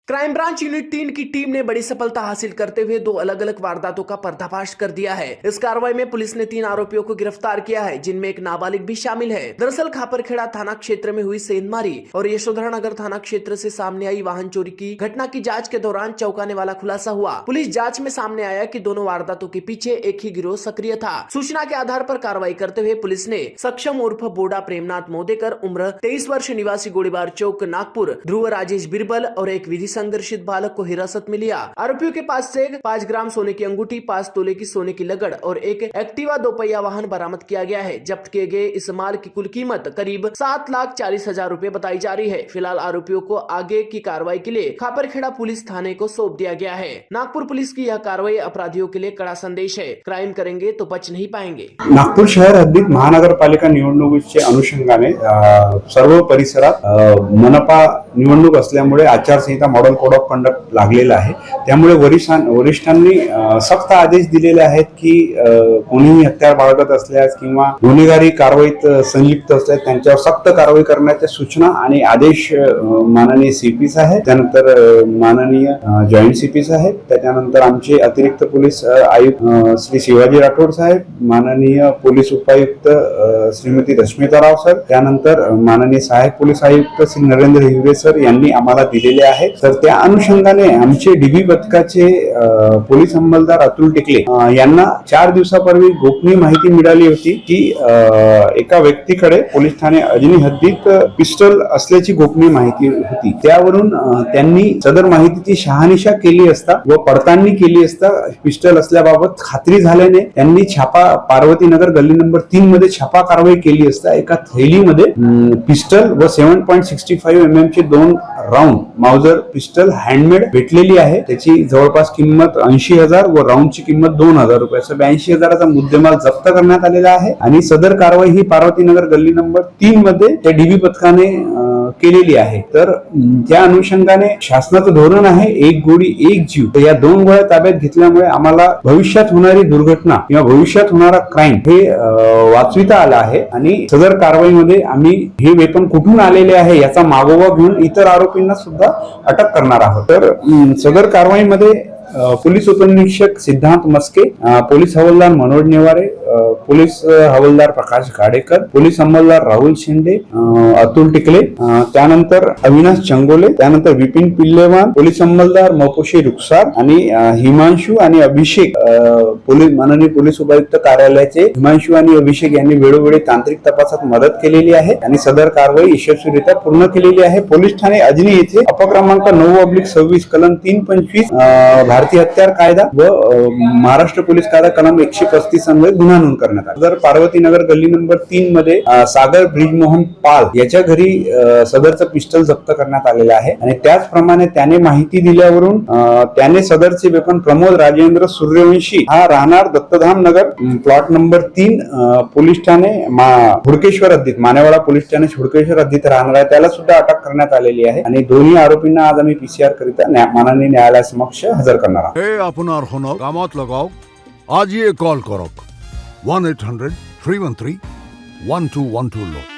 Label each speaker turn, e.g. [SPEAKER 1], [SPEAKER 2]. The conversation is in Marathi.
[SPEAKER 1] क्राइम ब्रांच यूनिट 3 की टीम ने बड़ी सफलता हासिल करते हुए 2 अलग अलग वारदातों का पर्दाफाश कर दिया है। इस कार्रवाई में पुलिस ने 3 आरोपियों को गिरफ्तार किया है, जिनमें एक नाबालिग भी शामिल है। दरअसल खापरखेड़ा थाना क्षेत्र में हुई सेंधमारी और यशोधरा नगर थाना क्षेत्र से सामने आई वाहन चोरी की घटना की जांच के दौरान चौंकाने वाला खुलासा हुआ। पुलिस जाँच में सामने आया कि दोनों वारदातों के पीछे एक ही गिरोह सक्रिय था। सूचना के आधार पर कार्रवाई करते हुए पुलिस ने सक्षम उर्फ बोडा प्रेमनाथ मोदेकर उम्र 23 वर्ष निवासी गोलीबार चौक नागपुर, ध्रुव राजेश बिरबल और एक विधि संघर्षित बालक को हिरासत में लिया। आरोपियों के पास से 5 ग्राम सोने की अंगूठी, 5 तोले की सोने की लगड़ और एक एक्टिवा 2 पहिया वाहन बरामद किया गया है। जब्त किए गए इस माल की कुल कीमत करीब 7,40,000 रूपए बताई जा रही है। फिलहाल आरोपियों को आगे की कार्रवाई के लिए खापरखेड़ा पुलिस थाने को सौंप दिया गया है। नागपुर पुलिस की यह कार्रवाई अपराधियों के लिए कड़ा संदेश है। क्राइम करेंगे तो बच नहीं पाएंगे।
[SPEAKER 2] नागपूर शहर हद्दीत महानगरपालिका निवडणुकीच्या अनुषंगाने सर्व परिसरात मनपा निवडणूक असल्यामुळे आचारसंहिता मॉडेल कोड ऑफ कंडक्ट लागलेला आहे। त्यामुळे वरिष्ठांनी सक्त आदेश दिलेले आहेत की कोणीही हत्यार बाळगत असल्यास किंवा गुन्हेगारी कारवाईत संलिप्त असल्यास त्यांच्यावर सक्त कारवाई करण्याच्या सूचना आणि आदेश माननीय सीपी साहेब, त्यानंतर माननीय जॉईंट सीपी साहेब, त्याच्यानंतर आमचे अतिरिक्त पोलीस आयुक्त श्री शिवाजी राठोड साहेब, माननीय पोलीस उपायुक्त श्रीमती रश्मिता राव सर, त्यानंतर माननीय सहाय्यक पोलीस आयुक्त श्री नरेंद्र हिवरे सर यांनी आम्हाला दिलेले आहेत। तर त्या अनुषंगाने आमचे डीबी पथकाचे पोलीस अंमलदार अतुल टिकले यांना 4 दिवसापूर्वी गोपनीय माहिती मिळाली होती की एका व्यक्तीकडे पोलीस ठाणे अजनी हद्दीत पिस्टल असल्याची गोपनीय माहिती होती। त्यावरून त्यांनी सदर माहितीची शहानिशा केली असता व पडताळणी केली असता पिस्टल असल्याबाबत खात्री झाल्याने त्यांनी छापा पार्वतीनगर गल्ली नंबर 3 मध्ये छापा कारवाई केली असता एका थैलीमध्ये पिस्टल व 7.65 mm चे 2 राऊंड माउजर पिस्टल हँडमेड भेटलेली आहे। त्याची जवळपास किंमत 80,000 व राऊंडची किंमत 2,000 रुपये, असं 82,000चा मुद्देमाल जप्त करण्यात आलेला आहे। आणि सदर कारवाई ही पार्वतीनगर गल्ली नंबर 3 मध्ये त्या डीबी पथकाने केलेली आहे। तर त्या अनुषंगाने शासनाचं धोरण आहे एक गोळी एक जीव। तर या 2 गोळ्या ताब्यात घेतल्यामुळे आम्हाला भविष्यात होणारी दुर्घटना किंवा भविष्यात होणारा क्राइम हे वाचविता आला आहे। आणि सदर कारवाईमध्ये आम्ही हे वेपन कुठून आलेले आहे याचा मागोवा घेऊन इतर आरोपींना सुद्धा अटक करणार आहोत। तर सदर कारवाईमध्ये पोलीस उपनिरीक्षक सिद्धांत मस्के, पोलीस हवालदार मनोज नेवारे, पोलीस हवालदार प्रकाश गाडेकर, पोलीस अंमलदार राहुल शिंदे, अतुल टिकले, त्यानंतर अविनाश चंगोले, त्यानंतर विपिन पिल्लेवान, पोलीस अंमलदार मपोशी रुखसार आणि हिमांशू आणि अभिषेक, माननीय पोलीस उपायुक्त कार्यालयाचे हिमांशू आणि अभिषेक यांनी वेळोवेळी तांत्रिक तपासात मदत केलेली आहे आणि सदर कारवाई यशस्वीरित्या पूर्ण केलेली आहे। पोलीस ठाणे अजनी येथे अपक्रमांक 9/26 कलम 325 भारतीय हत्यार कायदा व महाराष्ट्र पोलीस कायदा कलम 135 अन्वये गुन्हा नोंद करण्यात आला। तर पार्वतीनगर गल्ली नंबर 3 मध्ये सागर ब्रिजमोहन पाल याच्या घरी सदरचं पिस्टल जप्त करण्यात आलेलं आहे आणि त्याचप्रमाणे त्याने माहिती दिल्यावरून त्याने सदरचे वेपन प्रमोद राजेंद्र सूर्यवंशी हा राहणार Dattadham Nagar plot number 3 police ठाणे हुडकेश्वर हद्दीत, मानेवाडा पोलीस ठाणे हुडकेश्वर हद्दीत राहणार आहे, त्याला सुद्धा अटक करण्यात आलेली आहे आणि दोन्ही आरोपींना आज आम्ही पीसीआर करिता माननीय न्यायालयासमक्ष हजर करणार आहोत।
[SPEAKER 3] আপনার হন কামত লগাও আজই কল করক 1-800-313-1212